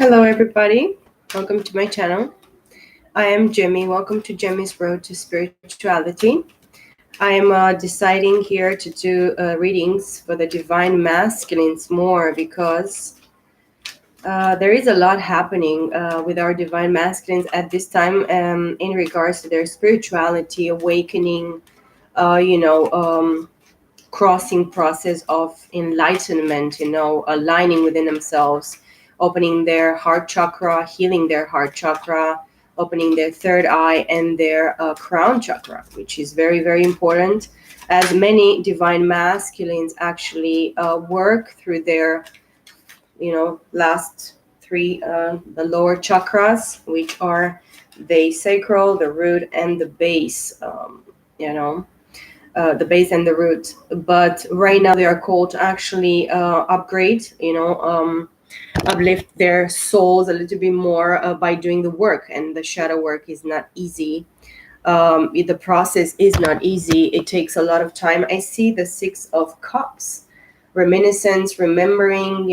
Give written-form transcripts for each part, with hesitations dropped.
Hello, everybody. Welcome to my channel. I am Jimmy. Welcome to Jimmy's Road to Spirituality. I am deciding here to do readings for the Divine Masculines more because there is a lot happening with our Divine Masculines at this time in regards to their spirituality, awakening, uh, you know, um, crossing process of enlightenment, aligning within themselves, opening their heart chakra, healing their heart chakra, opening their third eye and their crown chakra, which is very, very important, as many divine masculines actually work through their, last three, the lower chakras, which are the sacral, the root, and the base. You know, the base and the root. But right now they are called to actually upgrade, uplift their souls a little bit more by doing the work. And the shadow work is not easy. The process is not easy. It takes a lot of time. I see the Six of Cups, reminiscence, remembering,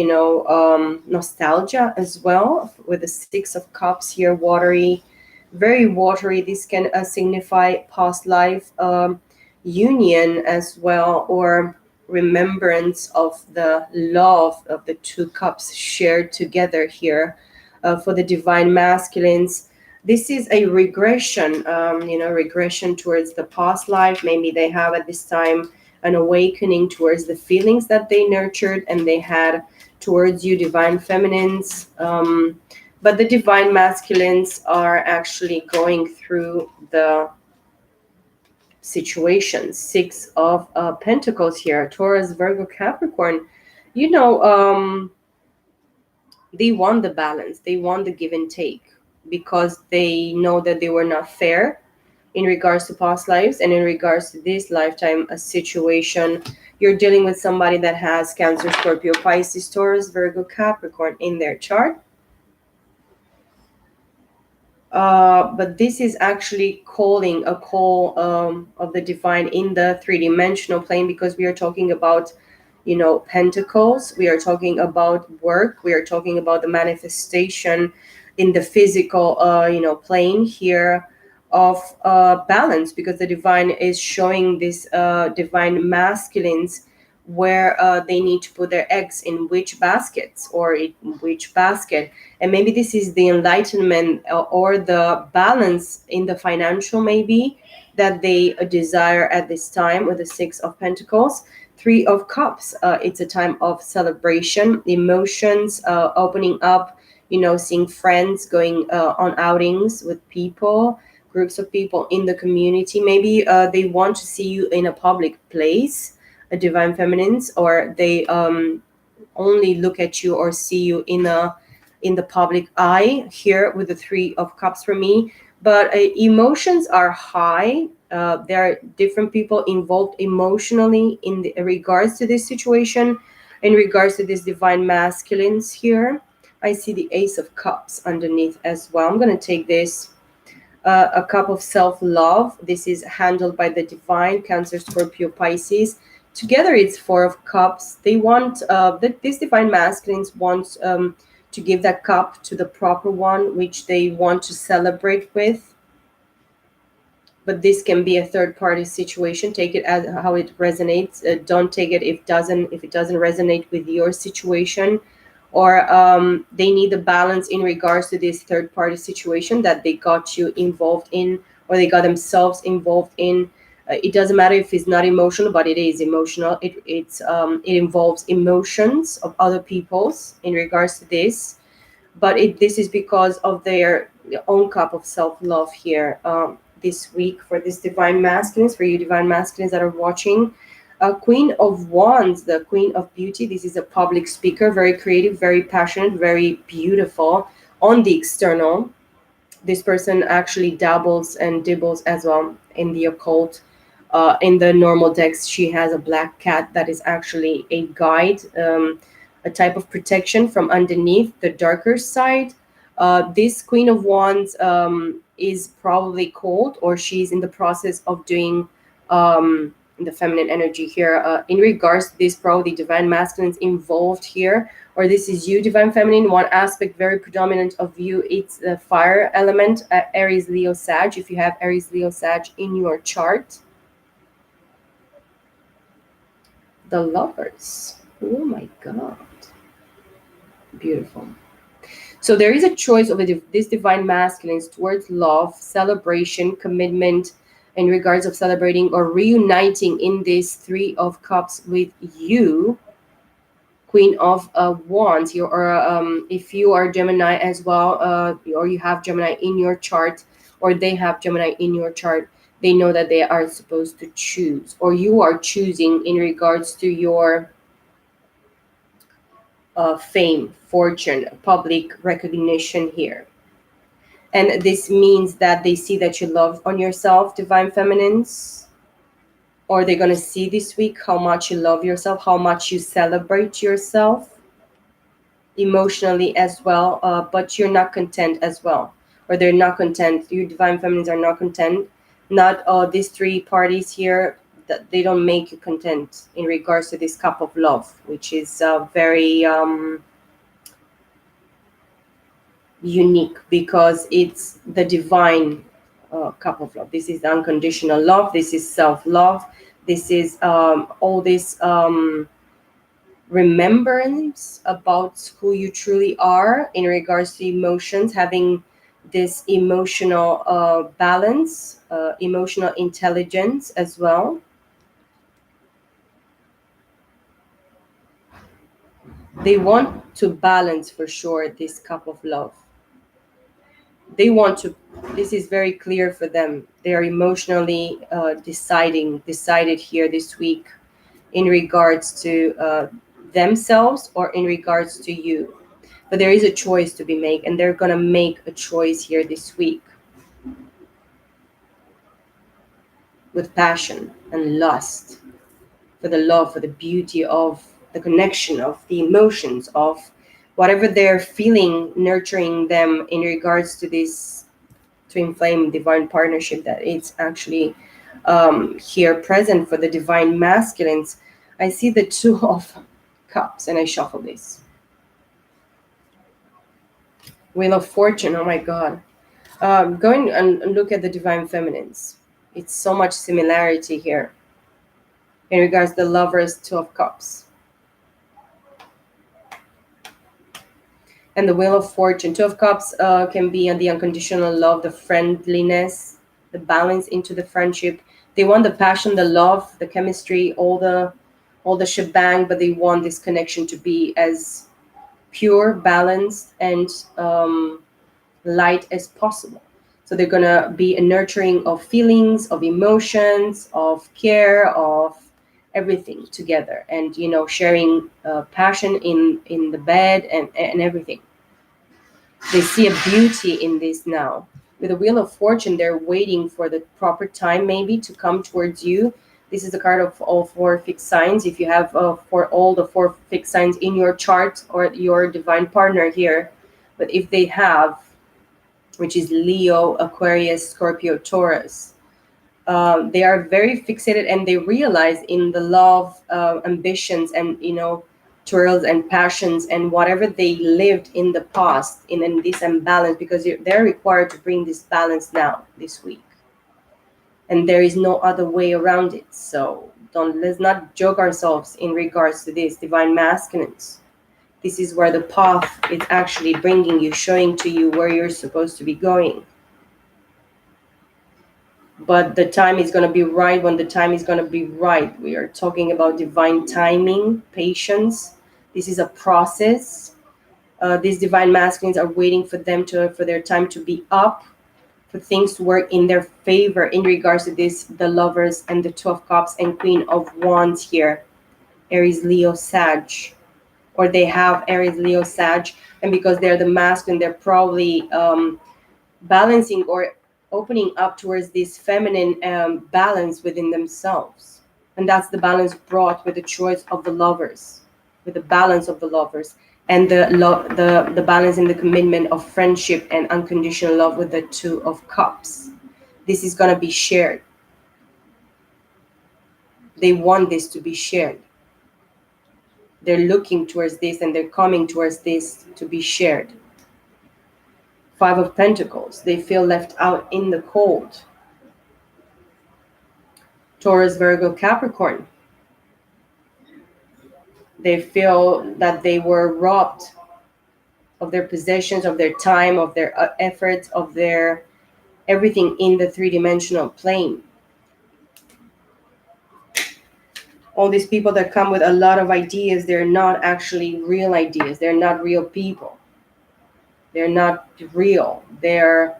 nostalgia as well, with the Six of Cups here, watery, very watery. This can signify past life union as well, or remembrance of the love of the two cups shared together here for the divine masculines. This is a regression, regression towards the past life. Maybe they have at this time an awakening towards the feelings that they nurtured and they had towards you, divine feminines. But the divine masculines are actually going through the situation. Six of Pentacles here, Taurus, Virgo, Capricorn. You know, they want the balance, they want the give and take because they know that they were not fair in regards to past lives and in regards to this lifetime a situation. You're dealing with somebody that has Cancer, Scorpio, Pisces, Taurus, Virgo, Capricorn in their chart. But this is actually calling a call of the divine in the three-dimensional plane, because we are talking about, pentacles. We are talking about work. We are talking about the manifestation in the physical, plane here of balance, because the divine is showing this divine masculines where they need to put their eggs in which baskets or in which basket. And maybe this is the enlightenment or the balance in the financial, maybe, that they desire at this time with the Six of Pentacles. Three of Cups, it's a time of celebration, emotions, opening up, seeing friends, going on outings with people, groups of people in the community. Maybe they want to see you in a public place, a divine feminines, or they only look at you or see you in the public eye here with the Three of Cups for me. But emotions are high. There are different people involved emotionally in regards to this situation, in regards to this divine masculines here. I see the Ace of Cups underneath as well. I'm going to take this. A cup of self-love. This is handled by the divine, Cancer, Scorpio, Pisces. Together it's Four of Cups. They want these divine masculines want to give that cup to the proper one, which they want to celebrate with. But this can be a third party situation. Take it as how it resonates. Don't take it if it doesn't resonate with your situation, or they need a balance in regards to this third party situation that they got you involved in, or they got themselves involved in. It doesn't matter if it's not emotional, but it is emotional. It involves emotions of other people's in regards to this, but this is because of their own cup of self-love here. This week for this divine masculines, for you divine masculines that are watching, Queen of Wands, the Queen of Beauty. This is a public speaker, very creative, very passionate, very beautiful on the external. This person actually dabbles and dibbles as well in the occult. In the normal decks, she has a black cat that is actually a guide, a type of protection from underneath the darker side. This Queen of Wands is probably cold, or she's in the process of doing the feminine energy here. In regards to this, probably divine masculines involved here, or this is you, divine feminine. One aspect very predominant of you, it's the fire element, Aries, Leo, Sag. If you have Aries, Leo, Sag in your chart. The Lovers. Oh my God. Beautiful. So there is a choice of this divine masculine towards love, celebration, commitment, in regards of celebrating or reuniting in this Three of Cups with you, Queen of Wands. You or if you are Gemini as well, or you have Gemini in your chart, or they have Gemini in your chart, they know that they are supposed to choose, or you are choosing in regards to your fame, fortune, public recognition here. And this means that they see that you love on yourself, divine feminines, or they're going to see this week how much you love yourself, how much you celebrate yourself emotionally as well, but you're not content as well, or they're not content. You divine feminines are not content. Not these three parties here, that they don't make you content in regards to this cup of love, which is very unique because it's the divine cup of love. This is unconditional love. This is self-love. This is all this remembrance about who you truly are in regards to emotions, having this emotional balance, emotional intelligence as well. They want to balance for sure this cup of love. They want to, this is very clear for them. They are emotionally decided here this week in regards to themselves or in regards to you. But there is a choice to be made, and they're going to make a choice here this week with passion and lust for the love, for the beauty of the connection, of the emotions, of whatever they're feeling, nurturing them in regards to this twin flame divine partnership that it's actually here present for the divine masculines. I see the Two of Cups, and I shuffle this. Wheel of Fortune. Oh my God. Going and look at the divine feminines. It's so much similarity here in regards to the Lovers, Two of Cups, and the Wheel of Fortune. Two of Cups can be on the unconditional love, the friendliness, the balance into the friendship. They want the passion, the love, the chemistry, all the shebang, but they want this connection to be as pure, balanced, and light as possible. So they're gonna be a nurturing of feelings, of emotions, of care, of everything together, and sharing passion in the bed and everything. They see a beauty in this now. With the Wheel of Fortune, they're waiting for the proper time maybe to come towards you. This is a card of all four fixed signs. If you have for all the four fixed signs in your chart or your divine partner here, but if they have, which is Leo, Aquarius, Scorpio, Taurus, they are very fixated, and they realize in the love, ambitions, and twirls and passions and whatever they lived in the past in this imbalance, because they're required to bring this balance now this week, and there is no other way around it. So let's not joke ourselves in regards to this divine masculines. This is where the path is actually bringing you, showing to you where you're supposed to be going. But the time is going to be right when the time is going to be right. We are talking about divine timing, patience. This is a process. These divine masculines are waiting for their time to be up, for things to work in their favor in regards to this, the Lovers and the Two of Cups and Queen of Wands here. Aries, Leo, Sag, or they have Aries, Leo, Sag, and because they're the masculine, they're probably balancing or opening up towards this feminine balance within themselves. And that's the balance brought with the choice of the Lovers, with the balance of the Lovers, and the balance in the commitment of friendship and unconditional love with the Two of Cups. This is going to be shared. They want this to be shared. They're looking towards this and they're coming towards this to be shared. Five of Pentacles, they feel left out in the cold. Taurus, Virgo, Capricorn, they feel that they were robbed of their possessions, of their time, of their efforts, of their everything in the three-dimensional plane. All these people that come with a lot of ideas, they're not actually real ideas. They're not real people. They're not real. They're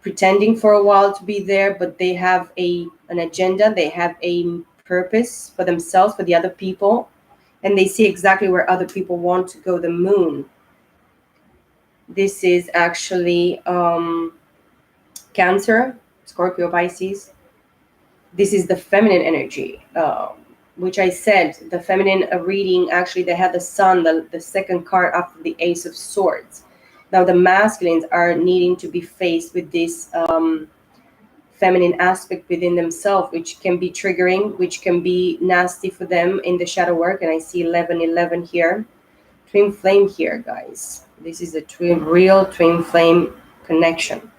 pretending for a while to be there, but they have an agenda. They have a purpose for themselves, for the other people, and they see exactly where other people want to go, the moon. This is actually Cancer, Scorpio, Pisces. This is the feminine energy, which I said, the feminine reading, actually they had the sun, the second card after the Ace of Swords. Now the masculines are needing to be faced with this feminine aspect within themselves, which can be triggering, which can be nasty for them in the shadow work. And I see 1111 here. Twin flame here, guys. This is a real twin flame connection.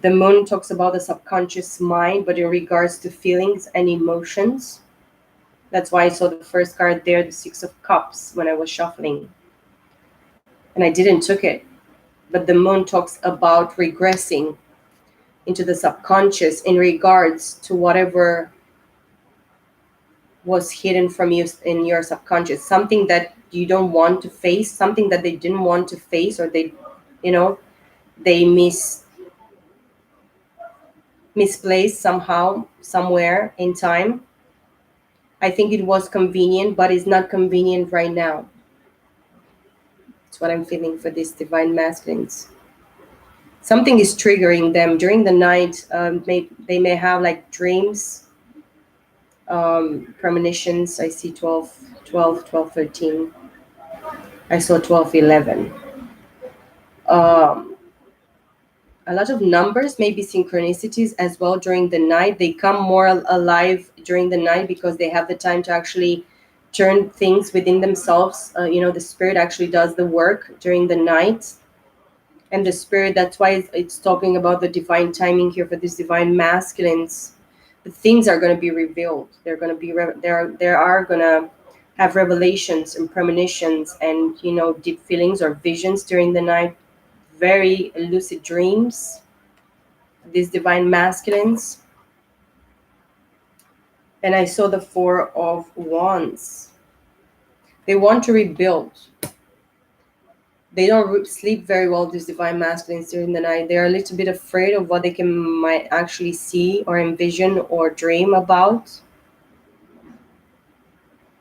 The moon talks about the subconscious mind, but in regards to feelings and emotions. That's why I saw the first card there, the Six of Cups, when I was shuffling. And I didn't took it. But the moon talks about regressing into the subconscious in regards to whatever was hidden from you in your subconscious. Something that you don't want to face, something that they didn't want to face, or they, they misplaced somehow, somewhere in time. I think it was convenient, but it's not convenient right now. That's what I'm feeling for these divine masculines. Something is triggering them during the night. They may have like dreams, premonitions. I see 12, 12, 12, 13. I saw 12, 11. A lot of numbers, maybe synchronicities as well during the night. They come more alive during the night because they have the time to actually turn things within themselves. The spirit actually does the work during the night. And the spirit, that's why it's talking about the divine timing here for these divine masculines. The things are going to be revealed. They're going to be, they are going to have revelations and premonitions and, deep feelings or visions during the night. Very lucid dreams, these divine masculines. And I saw the Four of Wands. They want to rebuild. They don't sleep very well, these divine masculines, during the night. They're a little bit afraid of what they might actually see or envision or dream about.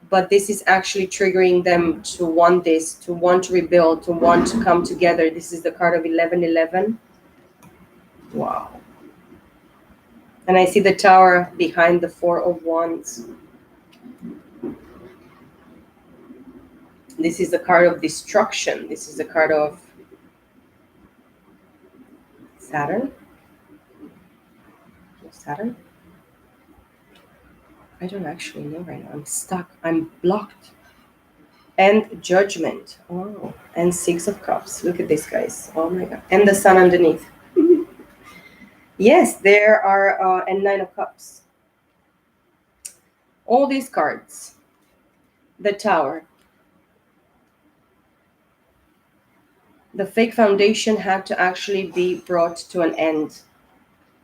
But this is actually triggering them to want this, to want to rebuild, to want to come together. This is the card of 1111. Wow. And I see the Tower behind the Four of Wands. This is the card of destruction. This is the card of Saturn. Saturn? I don't actually know right now. I'm stuck. I'm blocked. And Judgment. Oh, and Six of Cups. Look at this, guys. Oh my God. And the Sun underneath. Yes, there are, and Nine of Cups. All these cards. The Tower. The fake foundation had to actually be brought to an end.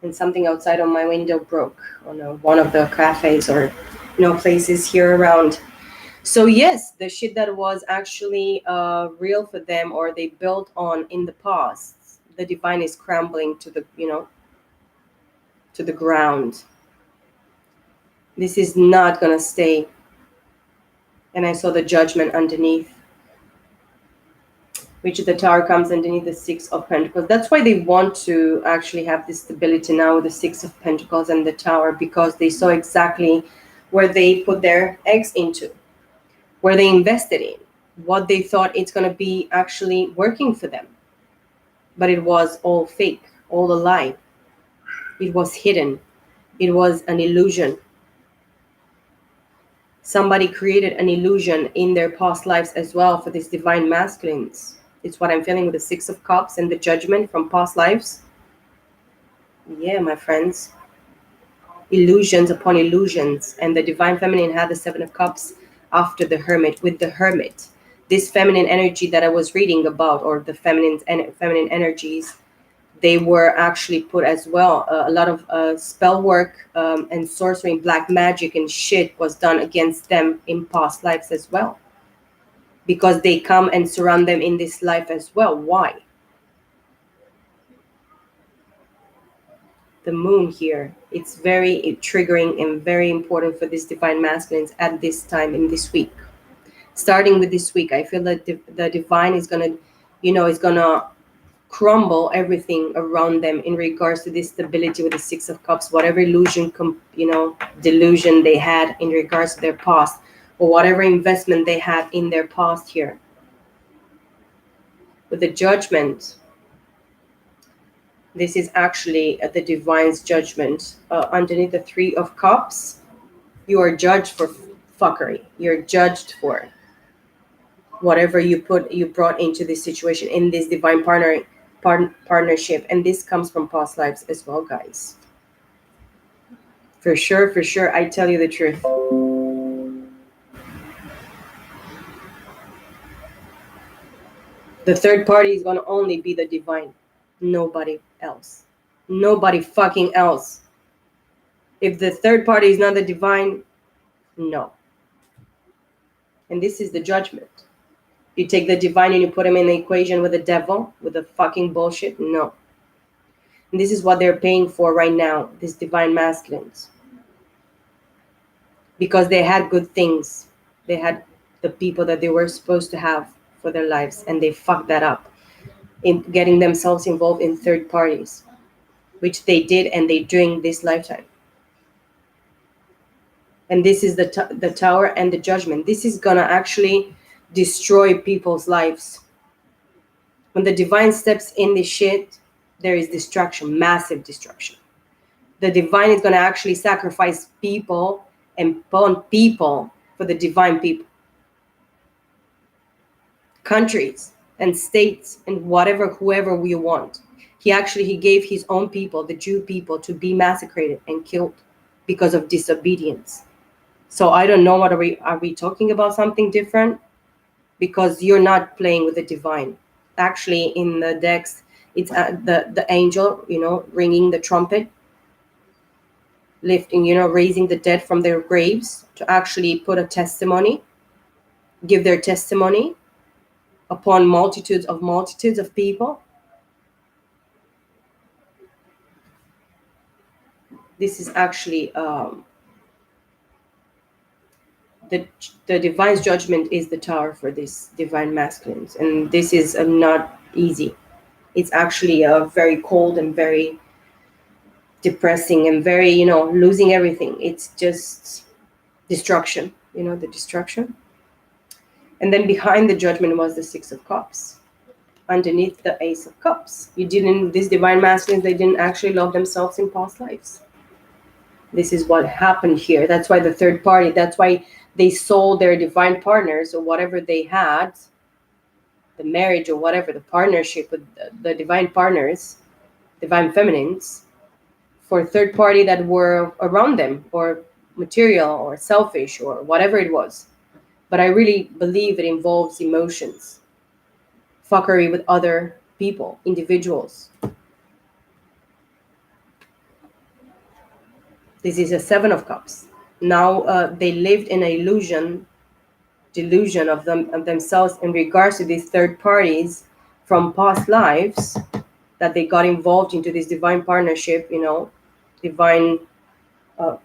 And something outside of my window broke on one of the cafes or, places here around. So yes, the shit that was actually real for them or they built on in the past, the divine is crumbling to the, to the ground. This is not going to stay. And I saw the Judgment underneath, which the Tower comes underneath the Six of Pentacles. That's why they want to actually have this stability now with the Six of Pentacles and the Tower, because they saw exactly where they put their eggs into, where they invested in, what they thought it's going to be actually working for them. But it was all fake, all a lie. It was hidden. It was an illusion. Somebody created an illusion in their past lives as well for these divine masculines. It's what I'm feeling with the Six of Cups and the Judgment from past lives. Yeah, my friends. Illusions upon illusions. And the divine feminine had the Seven of Cups after the Hermit, with the Hermit. This feminine energy that I was reading about, or the feminine energies, they were actually put as well. A lot of spell work and sorcery and black magic and shit was done against them in past lives as well. Because they come and surround them in this life as well. Why? The moon here, it's very triggering and very important for these divine masculines at this time in this week. Starting with this week, I feel that the divine is gonna, is gonna crumble everything around them in regards to this stability with the Six of Cups. Whatever illusion, delusion they had in regards to their past, or whatever investment they had in their past here. With the Judgment, this is actually the divine's judgment. Underneath the Three of Cups, you are judged for fuckery. You're judged for whatever you brought into this situation, in this divine partnership. And this comes from past lives as well, guys. For sure, I tell you the truth. The third party is going to only be the divine. Nobody else. Nobody fucking else. If the third party is not the divine, no. And this is the Judgment. You take the divine and you put him in the equation with the devil, with the fucking bullshit? No. And this is what they're paying for right now, these divine masculines. Because they had good things. They had the people that they were supposed to have for their lives, and they fucked that up in getting themselves involved in third parties, which they did and they during this lifetime. And this is the Tower and the Judgment. This is gonna actually destroy people's lives. When the divine steps in this shit, there is destruction, massive destruction. The divine is gonna actually sacrifice people and burn people for the divine people. Countries and states and whoever we want. He gave his own people, the Jew people, to be massacred and killed because of disobedience. So I don't know, are we talking about something different? Because you're not playing with the divine. Actually, in the decks, it's the angel, ringing the trumpet, lifting, raising the dead from their graves to actually put a testimony, give their testimony upon multitudes of people. This is actually the divine's judgment is the Tower for these divine masculines, and this is not easy. It's actually very cold and very depressing and very, losing everything. It's just destruction, the destruction. And then behind the Judgment was the Six of Cups. Underneath the Ace of Cups. These divine masculines, they didn't actually love themselves in past lives. This is what happened here. That's why the third party, that's why they sold their divine partners or whatever they had, the marriage or whatever, the partnership with the divine partners, divine feminines, for third party that were around them, or material or selfish or whatever it was. But I really believe it involves emotions, fuckery with other people, individuals. This is a Seven of Cups. Now they lived in an delusion of themselves in regards to these third parties from past lives, that they got involved into this divine partnership, divine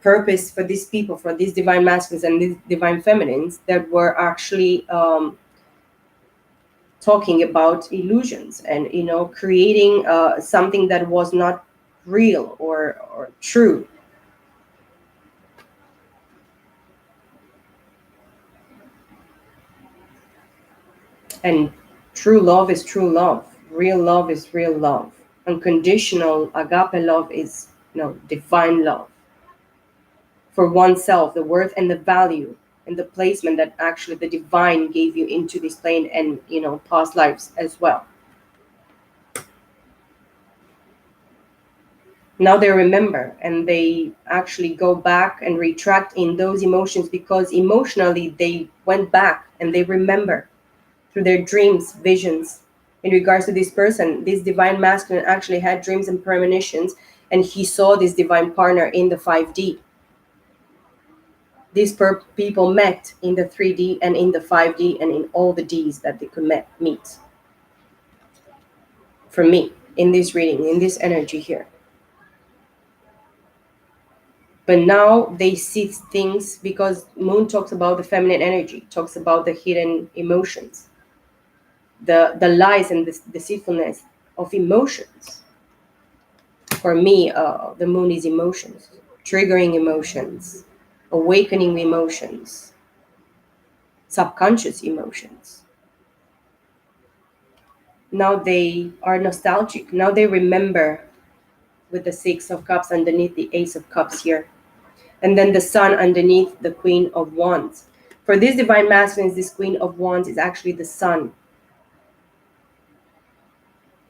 purpose for these people, for these divine masculines and these divine feminines, that were actually talking about illusions and creating something that was not real or true. And true love is true love. Real love is real love. Unconditional agape love is divine love. For oneself, the worth and the value and the placement that actually the divine gave you into this plane, and past lives as well. Now they remember, and they actually go back and retract in those emotions, because emotionally they went back and they remember through their dreams, visions. In regards to this person, this divine masculine actually had dreams and premonitions, and he saw this divine partner in the 5D. These people met in the 3D and in the 5D and in all the Ds that they could meet. For me, in this reading, in this energy here. But now they see things, because Moon talks about the feminine energy, talks about the hidden emotions, the lies and the deceitfulness of emotions. For me, the Moon is emotions, triggering emotions, awakening emotions, subconscious emotions. Now they are nostalgic. Now they remember, with the Six of Cups underneath the Ace of Cups here. And then the Sun underneath the Queen of Wands. For these divine masculines, this Queen of Wands is actually the Sun.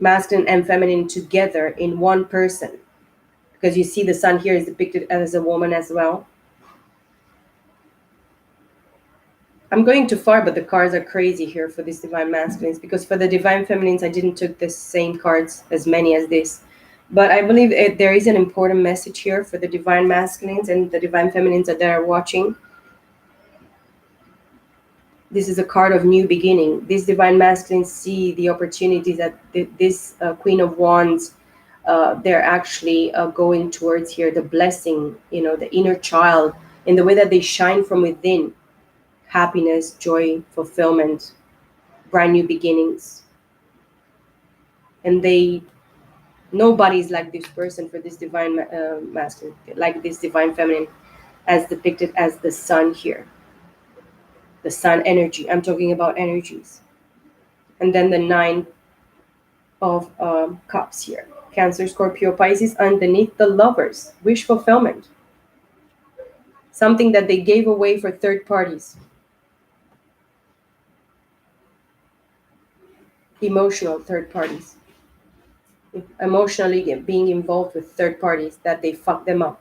Masculine and feminine together in one person. Because you see the Sun here is depicted as a woman as well. I'm going too far, but the cards are crazy here for these divine masculines, because for the divine feminines, I didn't took the same cards, as many as this. But I believe there is an important message here for the divine masculines and the divine feminines that are watching. This is a card of new beginning. These divine masculines see the opportunities that this Queen of Wands, they're actually going towards here, the blessing, the inner child, in the way that they shine from within. Happiness, joy, fulfillment, brand new beginnings. And nobody's like this person for this divine masculine, like this divine feminine, as depicted as the Sun here. The Sun energy. I'm talking about energies. And then the Nine of Cups here. Cancer, Scorpio, Pisces, underneath the Lovers. Wish fulfillment. Something that they gave away for third parties. Emotional third parties. Emotionally being involved with third parties, that they fuck them up.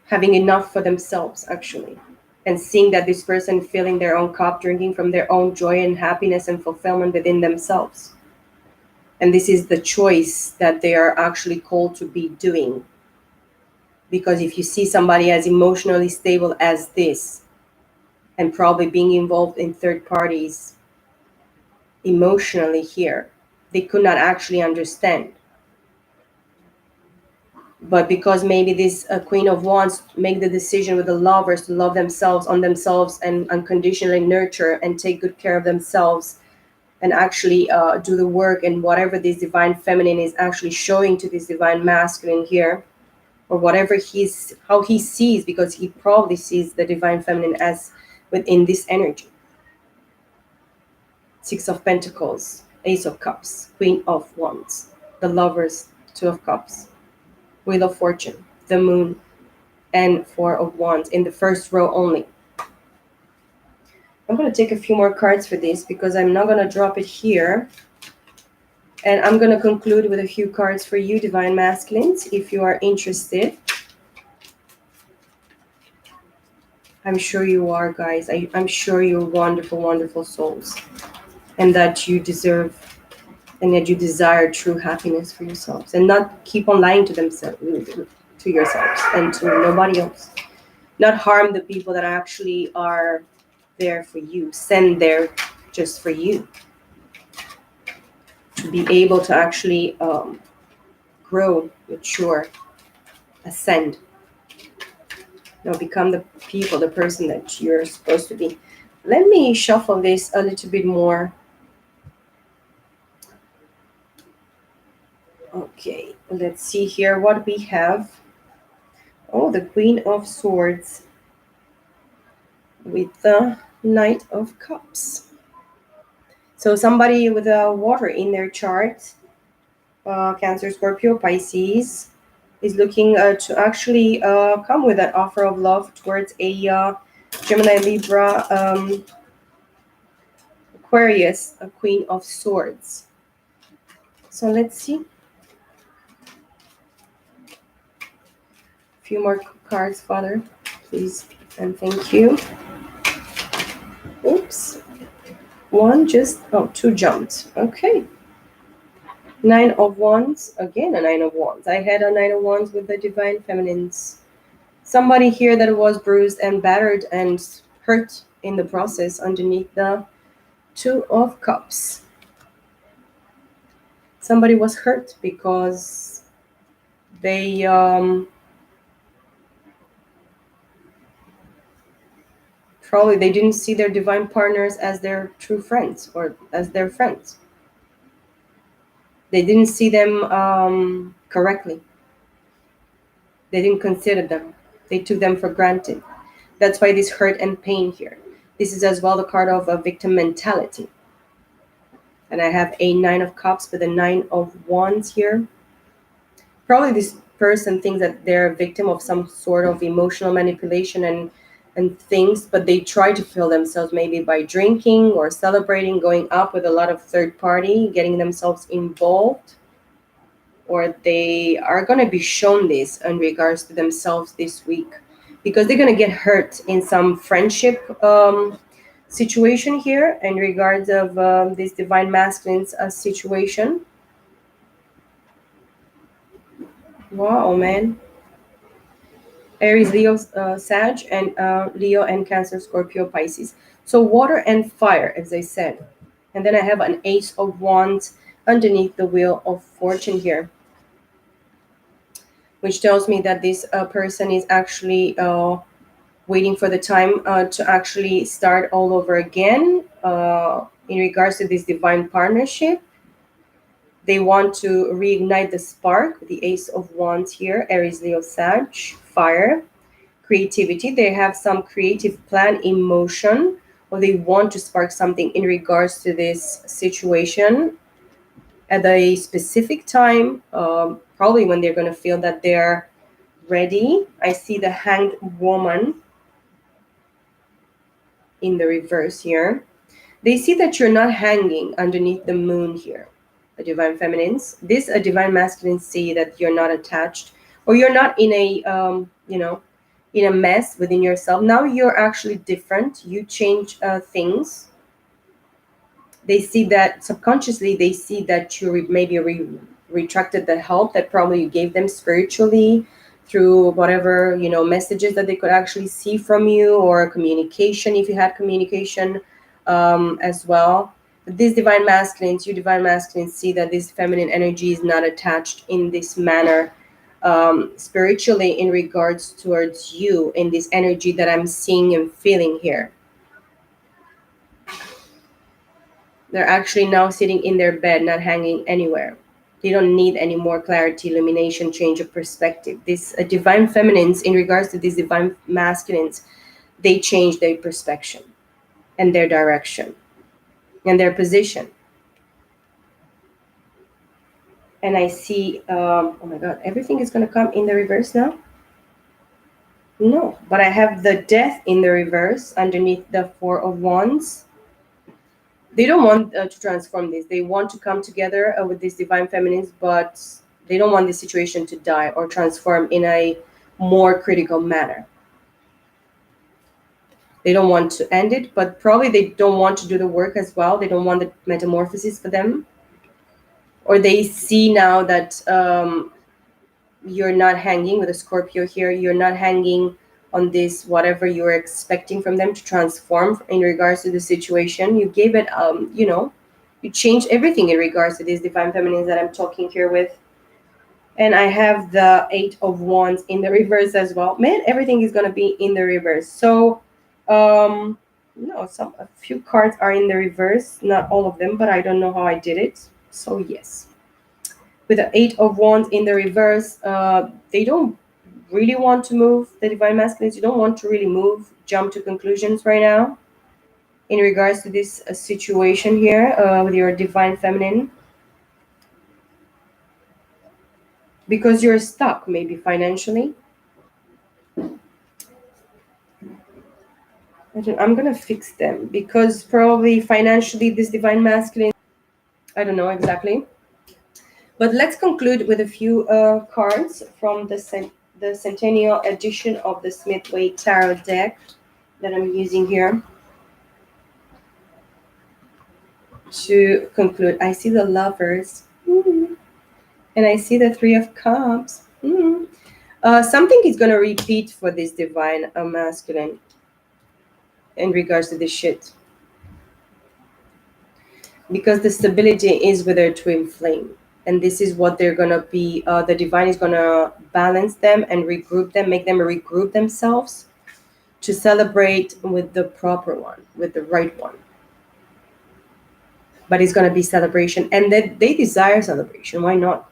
Having enough for themselves, actually. And seeing that this person filling their own cup, drinking from their own joy and happiness and fulfillment within themselves. And this is the choice that they are actually called to be doing. Because if you see somebody as emotionally stable as this, and probably being involved in third parties emotionally here, they could not actually understand. But because maybe this Queen of Wands make the decision with the Lovers to love themselves on themselves and unconditionally nurture and take good care of themselves, and actually do the work, and whatever this divine feminine is actually showing to this divine masculine here, or whatever how he sees, because he probably sees the divine feminine as within this energy. Six of Pentacles, Ace of Cups, Queen of Wands, the Lovers, Two of Cups, Wheel of Fortune, the Moon, and Four of Wands in the first row only. I'm going to take a few more cards for this, because I'm not going to drop it here. And I'm going to conclude with a few cards for you, divine masculines, if you are interested. I'm sure you are, guys. I'm sure you're wonderful, wonderful souls, and that you deserve and that you desire true happiness for yourselves, and not keep on lying to themselves, to yourselves and to nobody else. Not harm the people that actually are there for you, send there just for you, to be able to actually grow, mature, ascend. Become the people, the person that you're supposed to be. Let me shuffle this a little bit more. Okay, let's see here what we have. Oh, the Queen of Swords with the Knight of Cups. So somebody with a water in their chart, Cancer, Scorpio, Pisces is looking to actually come with an offer of love towards a Gemini, Libra, Aquarius, a Queen of Swords. So let's see. A few more cards, Father, please, and thank you. Oops. One just, oh, two jumped. Okay. Nine of Wands, again a Nine of Wands. I had a Nine of Wands with the Divine Feminines. Somebody here that was bruised and battered and hurt in the process underneath the Two of Cups. Somebody was hurt because they probably they didn't see their divine partners as their true friends or as their friends. They didn't see them correctly. They didn't consider them. They took them for granted. That's why this hurt and pain here. This is as well the card of a victim mentality. And I have a Nine of Cups with a Nine of Wands here. Probably this person thinks that they're a victim of some sort of emotional manipulation and things, but they try to feel themselves maybe by drinking or celebrating, going up with a lot of third party, getting themselves involved, or they are going to be shown this in regards to themselves this week because they're going to get hurt in some friendship situation here in regards of this divine masculine's situation. Wow, man. Aries, Leo, Sag, and Leo and Cancer, Scorpio, Pisces. So water and fire, as I said. And then I have an Ace of Wands underneath the Wheel of Fortune here, which tells me that this person is actually waiting for the time to actually start all over again in regards to this divine partnership. They want to reignite the spark, the Ace of Wands here, Aries, Leo, Sag, fire, creativity. They have some creative plan in motion, or they want to spark something in regards to this situation at a specific time, probably when they're going to feel that they're ready. I see the Hanged Woman in the reverse here. They see that you're not hanging underneath the moon here, a divine feminines. This a divine masculine see that you're not attached or you're not in a in a mess within yourself. Now you're actually different. You change things. They see that subconsciously. They see that you maybe retracted the help that probably you gave them spiritually through whatever messages that they could actually see from you or communication if you had communication as well. But these divine masculines, you divine masculines, see that this feminine energy is not attached in this manner spiritually in regards towards you in this energy that I'm seeing and feeling here. They're actually now sitting in their bed, not hanging anywhere. They don't need any more clarity, illumination, change of perspective. This divine feminines, in regards to these divine masculines, they change their perspective and their direction and their position. And I see, oh my God, everything is going to come in the reverse now. No, but I have the Death in the reverse underneath the Four of Wands. They don't want to transform this. They want to come together with these divine feminines, but they don't want this situation to die or transform in a more critical manner. They don't want to end it, but probably they don't want to do the work as well. They don't want the metamorphosis for them, or they see now that you're not hanging with a Scorpio here. You're not hanging on this whatever you were expecting from them to transform in regards to the situation. You gave it, you changed everything in regards to these divine feminines that I'm talking here with. And I have the Eight of Wands in the reverse as well. Man, everything is gonna be in the reverse. So, no, a few cards are in the reverse, not all of them, but I don't know how I did it. So yes, with the Eight of Wands in the reverse, they don't really want to move. The divine masculines, you don't want to really move, jump to conclusions right now in regards to this situation here with your divine feminine. because you're stuck maybe financially. I'm gonna fix them because probably financially this divine masculine. I don't know exactly, but let's conclude with a few cards from the centennial edition of the Smith Way Tarot deck that I'm using here to conclude. I see the Lovers, and I see the Three of Cups. Something is gonna repeat for this divine masculine in regards to this shit, because the stability is with their twin flame, and this is what they're gonna be. The divine is gonna balance them and regroup them, make them regroup themselves to celebrate with the proper one, with the right one. But it's gonna be celebration, and that they desire celebration. Why not?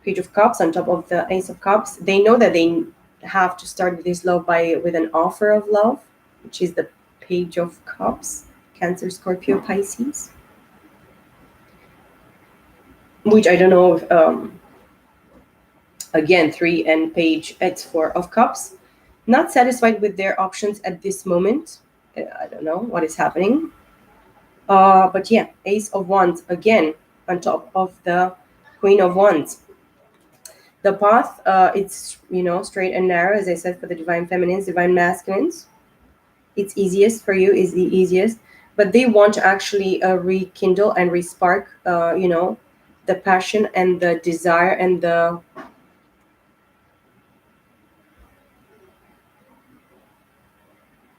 Page of Cups on top of the Ace of Cups. They know that they have to start this love by with an offer of love, which is the Page of Cups. Cancer, Scorpio, Pisces. Which I don't know if again, three and page, it's Four of Cups. Not satisfied with their options at this moment. I don't know what is happening. But yeah, Ace of Wands again on top of the Queen of Wands. The path, it's straight and narrow, as I said, for the divine feminines, divine masculines. It's easiest for you, is the easiest, but they want to actually rekindle and respark, the passion and the desire and the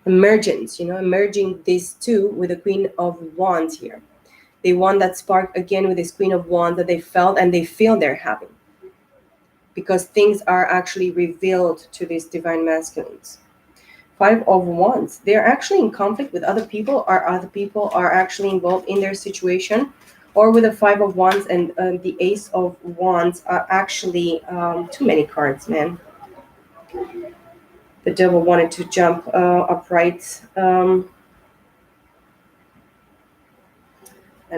emergence, emerging these two with the Queen of Wands here. They want that spark again with this Queen of Wands that they felt and they feel they're having, because things are actually revealed to these divine masculines. Five of Wands, they're actually in conflict with other people, or other people are actually involved in their situation, or with the Five of Wands and the Ace of Wands are actually too many cards, man. The devil wanted to jump upright. And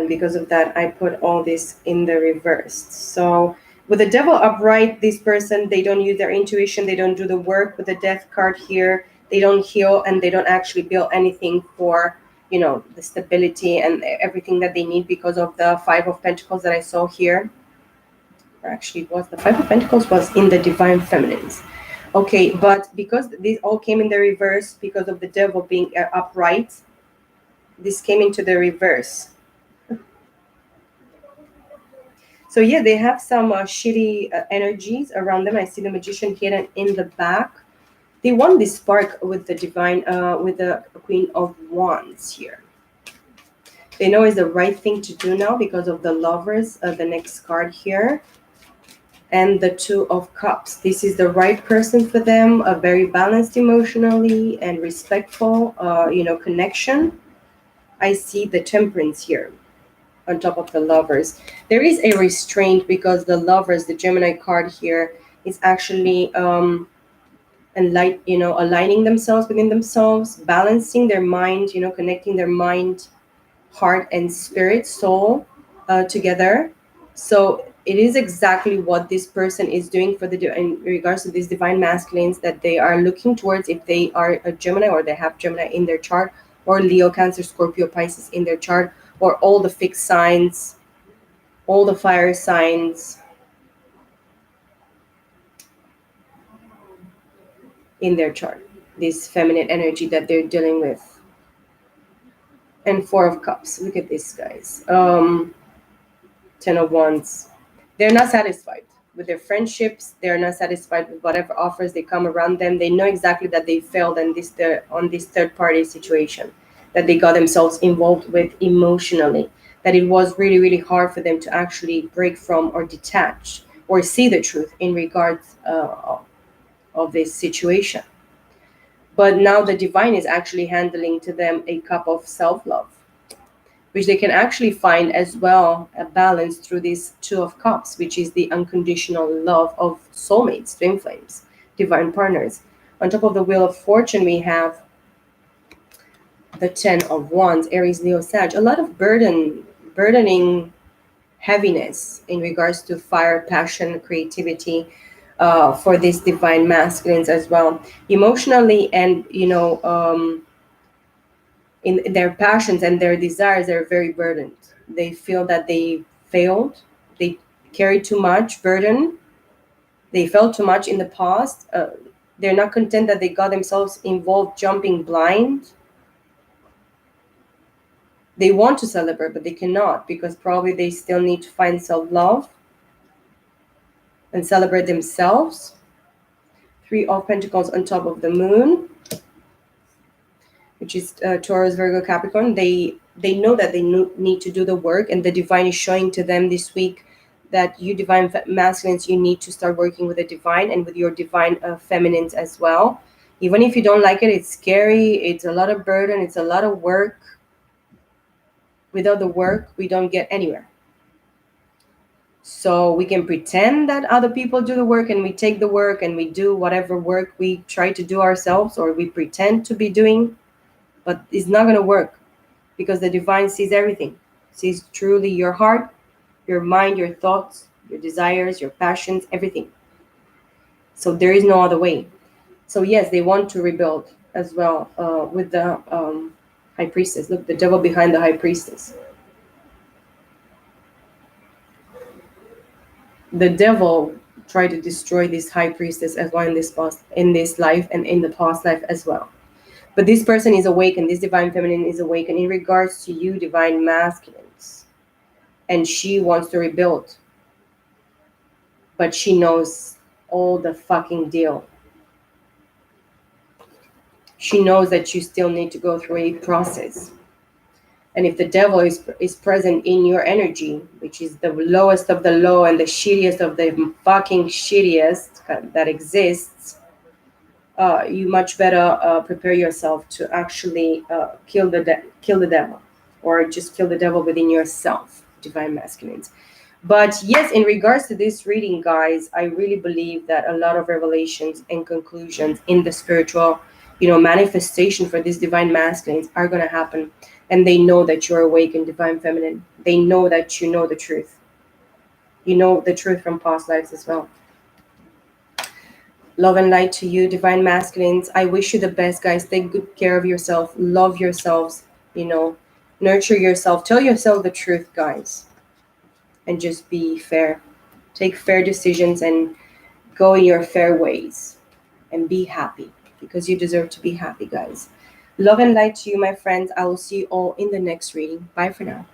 because of that, I put all this in the reversed. So with the devil upright, this person, they don't use their intuition, they don't do the work. With the death card here, they don't heal and they don't actually build anything for the stability and everything that they need, because of the Five of Pentacles that I saw here. Or actually, it was the Five of Pentacles was in the divine feminines. Okay, but because these all came in the reverse, because of the devil being upright, this came into the reverse. So yeah, they have some shitty energies around them. I see the Magician hidden in the back. They want this spark with the divine, with the Queen of Wands here. They know it's the right thing to do now because of the Lovers, the next card here, and the Two of Cups. This is the right person for them, a very balanced emotionally and respectful, connection. I see the Temperance here on top of the Lovers. There is a restraint because the Lovers, the Gemini card here, is actually and aligning themselves within themselves, balancing their mind, connecting their mind, heart, and spirit, soul together. So it is exactly what this person is doing for in regards to these divine masculines that they are looking towards, if they are a Gemini or they have Gemini in their chart, or Leo, Cancer, Scorpio, Pisces in their chart, or all the fixed signs, all the fire signs in their chart, this feminine energy that they're dealing with. And Four of Cups, look at this, guys. Ten of Wands, they're not satisfied with their friendships, they're not satisfied with whatever offers they come around them. They know exactly that they failed on this third party situation that they got themselves involved with emotionally, that it was really really hard for them to actually break from or detach or see the truth in regards of this situation. But now the divine is actually handling to them a cup of self-love, which they can actually find as well a balance through this Two of Cups, which is the unconditional love of soulmates, twin flames, divine partners. On top of the Wheel of Fortune, we have the Ten of Wands, Aries, Leo, Sag. A lot of burdening heaviness in regards to fire, passion, creativity, for these divine masculines as well. Emotionally, and in their passions and their desires, they're very burdened. They feel that they failed, they carry too much burden, they felt too much in the past. They're not content that they got themselves involved jumping blind. They want to celebrate, but they cannot because probably they still need to find self love and celebrate themselves. Three of Pentacles on top of the moon, which is Taurus, Virgo, Capricorn. They know that they need to do the work, and the divine is showing to them this week that you divine masculines, you need to start working with the divine and with your divine feminines as well. Even if you don't like it, it's scary, it's a lot of burden, it's a lot of work. Without the work, we don't get anywhere. So we can pretend that other people do the work, and we take the work and we do whatever work we try to do ourselves, or we pretend to be doing, but it's not going to work because the divine sees everything, sees truly your heart, your mind, your thoughts, your desires, your passions, everything. So there is no other way. So yes, they want to rebuild as well, with the high priestess. Look, the devil behind the high priestess. The devil tried to destroy this high priestess as well in this past, in this life, and in the past life as well. But this person is awakened. This divine feminine is awakened in regards to you, divine masculines, and she wants to rebuild, but she knows all the fucking deal. She knows that you still need to go through a process. And if the devil is present in your energy, which is the lowest of the low and the shittiest of the fucking shittiest that exists, you much better prepare yourself to actually kill the devil, or just kill the devil within yourself, divine masculines. But yes, in regards to this reading, guys, I really believe that a lot of revelations and conclusions in the spiritual, manifestation for these divine masculines are going to happen. And they know that you're awake in divine feminine. They know that you know the truth. You know the truth from past lives as well. Love and light to you, divine masculines. I wish you the best, guys. Take good care of yourself. Love yourselves. Nurture yourself. Tell yourself the truth, guys. And just be fair. Take fair decisions and go in your fair ways. And be happy, because you deserve to be happy, guys. Love and light to you, my friends. I will see you all in the next reading. Bye for now.